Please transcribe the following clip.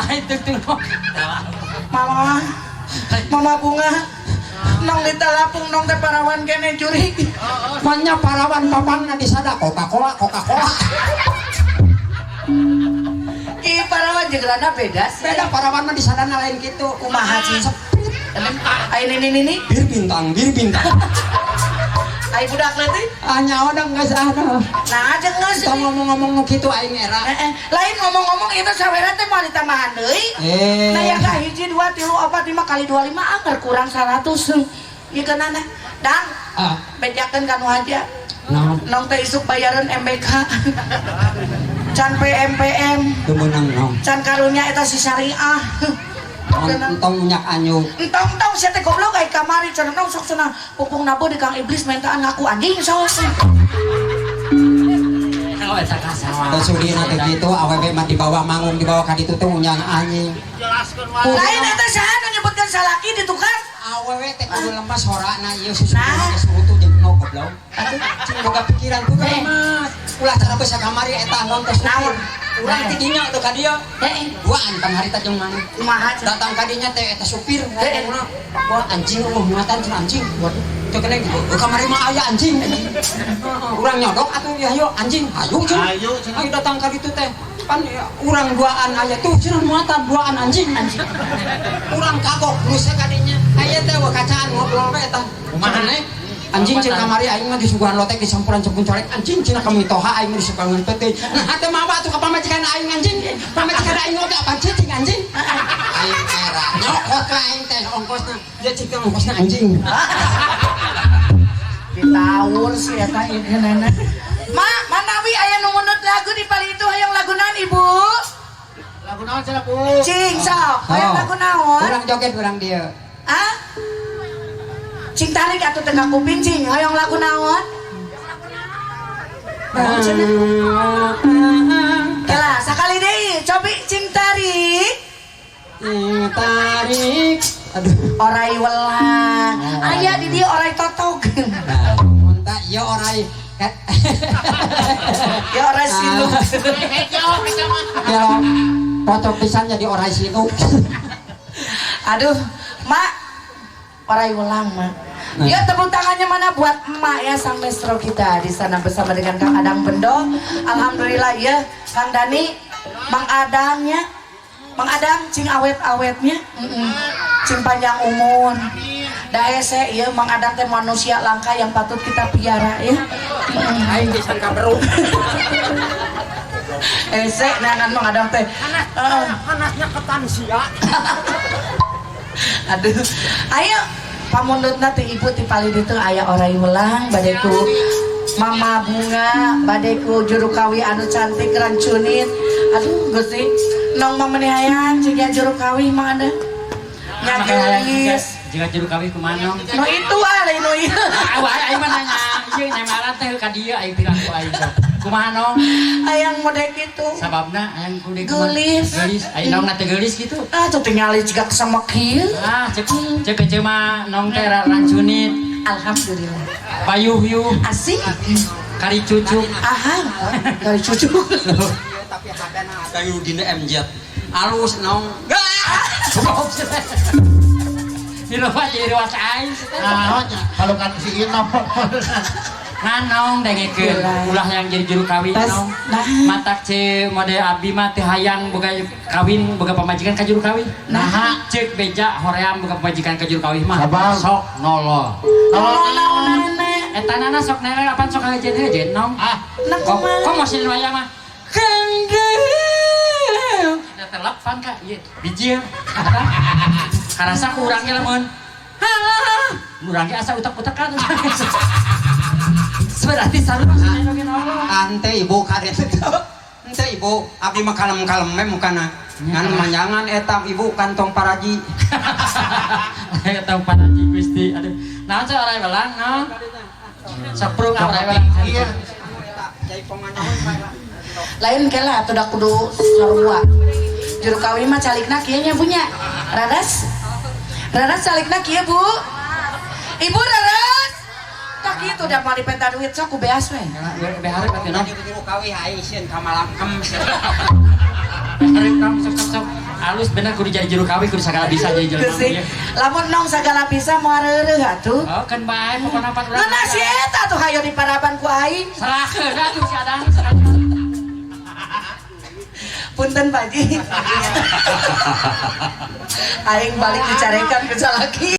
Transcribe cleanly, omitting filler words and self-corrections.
Itu tuh. Mama bunga. Nong ditalapung nong teh parawan kene jurig. Manya parawan papangna disada Coca-Cola. Ki parawan jeung rana beda sih. Beda parawan mah disada lain gitu. Kumaha sih? Ai ini. Bir bintang. Ai budak leutik. Nyawa dong geus ada. Nah aja geus. Tong ngomong kitu aing era. Lain ngomong-ngomong itu sawera teh mau ditambahan deui. Nah ya ka 1 2 3 4 5 kali 25 anggar kurang 100. Ieu keunana? Dang. Bejakeun kanu haja. Nong teh isuk bayaran MBK. Can PMPM. Teu meunang nong. Can karunya eta si syariah. Entong nyak anyuk. Entong sia teh goblok ai kamari cenah nong sok cenah pupung nabu di Kang Iblis mentaan ngaku anjing sos. Oh eta kasawa. Teu sudina teh kitu awewe mah dibawa manggung dibawa ka ditu teh unyang anjing. Jelaskeun wae. Lain eta saha nu nyebutkeun salaki ditukar? Awewe teh kudu lemas horana ieu susuna geus rutu jeung no goblok. Atuh cing boga pikiran kudu lemas. Ulah cara beusa kamari eta non tos naon. Urang ti dinya atuh ka dieu. Duaan pan harita jeung mana. Kumaha Datang ka dinya teh eta supir. Wah anjing muatan cenah anjing. Waduh. Teu keneh kamari mah aya anjing. Urang nyodok atuh hayu anjing. Hayu cenah. Hayu datang ka ditu teh. Pan urang duaan aya tuh cenah muatan duaan anjing. Urang kagok terus ka dinya. Aya teh wakacaan ngobrol we eta. Kumaha nih? Anjing cek kamari aing mah disuguhan lotek disampuran-sampun colek anjing cenah kami toha aing mah disuguhan teh. Nah teh mah atuh ka pamajikan aing anjing. Pamajikan aing oge apa cicing anjing. Aing era nyokot ka aing teh ongkosna. Dia cik ongkosna anjing. Ditawur sih eta ieu-ieu. Manawi aya nu munut lagu di pali itu hayang lagu naon Ibu? Lagu naon cenah Bu? Cing sok, hayang lagu naon? Urang joget urang dieu. Hah? Cing tarik atuh teh ka kuping cing, hayang lagu naon? Kela sakali deui, cobi cing tarik. Tarik. Aduh. Orai welang. Aya di dieu orai totog. Munta ieu orai Ya orai sinuk. ya foto pisan jadi orai sinuk. Aduh, Mak. Orai welang, Mak. Ya tepuk tangannya mana buat emak ya sang maestro kita di sana bersama dengan Kang Adang Bendo. Alhamdulillah ya, Kang Dani, Mang Adangnya, Mang Adang cing awet-awetnya, cing panjang umur. Da hese ya Mang Adang teh manusia langka yang patut kita piara ya. Aing pisan ka beru. Hese nangan Mang Adang teh. Anaknya ketan sia. Aduh, ayo pamundutna teh ibu ti pali ditu aya orai welang badeku Mama Bunga badeku juru kawi anu cantik rancunit. Aduh Gusti nong mamene hayang ciga juru kawi mah ada nyagelis jika juru kawi kumaha no itu lain no ieu aing mah nanya ieu nyamaran teh ka dieu aing bilang ku aing kumaha nong hayang mode kitu sababna hayang kudu gelis aing nong teh gelis kitu tuh tinggali ciga kesamak kieu cek mah nong teh rancunit alhamdulillah payuh-yuh asik kari cucuk kari cucuk Tapi hadana ada yu dina MZ alus nong. Dino mah jadi ruas aing. Kalau kan si Ino. Nganong dengekeun ulah yang jadi juru kawin nong. Matak ce mode abdi mah teh hayang boga kawin boga pamajikan ka juru kawin. Nah, ceuk beja hoream boga pamajikan ka juru kawin mah. Sok nolo. naon Eta nana sok nele apan sok hajeun nong. Kok masih wayah mah. Kendel. Eta telepon ka ieu biji. Karasa kurang ge lamun. Urang ge asa utak-utakan. Berarti salah Ante ibu kadet itu. Ente ibu abdi mah kalem-kalem we mukana. Ngan manjangan eta ibu kantong paraji. Kantong paraji Gusti. Aduh. Naon sih orai belang naon? Saprung orai belang. Iya. Jai panganaon bae. Lain kela atuh da kudu sarua. Juru kawin mah calikna kieu nya punya. Raras calikna kieu Bu. Ibu Raras. Tak kitu da mari penta duit sok ku beas we. Beharep atuh naon? Juru kawin hae sieun ka malam kem. Beharep kam sok. halus bener kudu jadi juru kawin kudu sagala bisa jadi jelema. Geus lamun nong sagala bisa moal reureuh atuh. Oh kan bae pokona pat urang. Ngeuna si eta tuh hayo diparaban ku aing. Serahkeun atuh si Adang. Punten Pak Ji. Aing balik dicarekan ke jalaki.